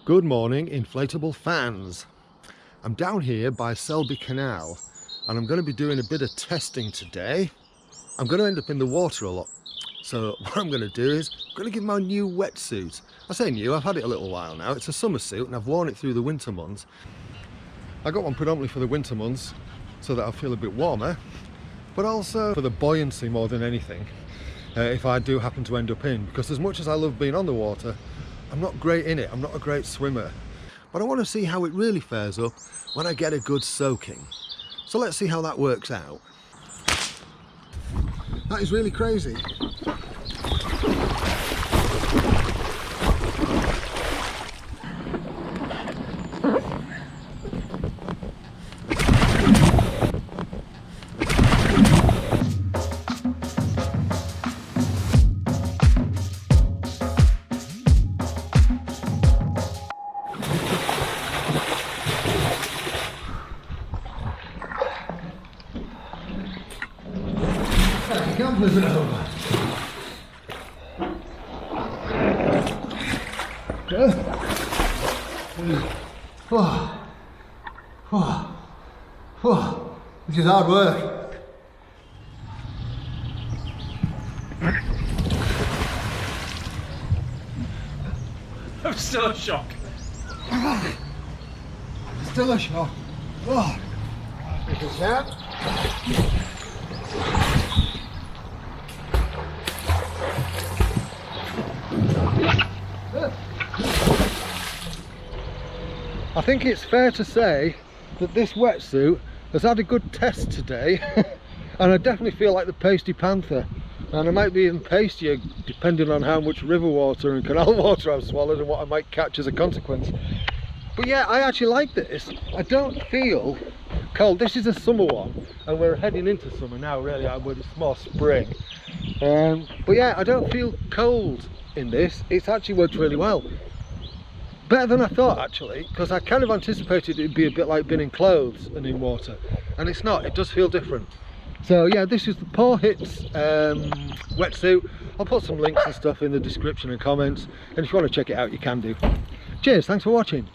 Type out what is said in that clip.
Good morning, inflatable fans. I'm down here by Selby Canal and I'm going to be doing a bit of testing today. I'm going to end up in the water a lot. So what I'm going to do is I'm going to give my new wetsuit. I say new, I've had it a little while now. It's a summer suit and I've worn it through the winter months. I got one predominantly for the winter months so that I feel a bit warmer, but also for the buoyancy more than anything. If I do happen to end up in, because as much as I love being on the water, I'm not great in it, I'm not a great swimmer. But I want to see how it really fares up when I get a good soaking. So let's see how that works out. That is really crazy. Gamblers at home. This is hard work. I'm still in shock. Still a shock. Oh. Because that. I think it's fair to say that this wetsuit has had a good test today and I definitely feel like the pasty panther, and I might be even pastier depending on how much river water and canal water I've swallowed and what I might catch as a consequence. But yeah, I actually like this. I don't feel cold. This is a summer one and we're heading into summer now really, it's more spring. But yeah, I don't feel cold in this. It's actually worked really well. Better than I thought actually, because I kind of anticipated it'd be a bit like being in clothes and in water, and it's not. It does feel different. So yeah, this is the PAWHIT wetsuit. I'll put some links and stuff in the description and comments, and if you want to check it out you can do. Cheers, thanks for watching.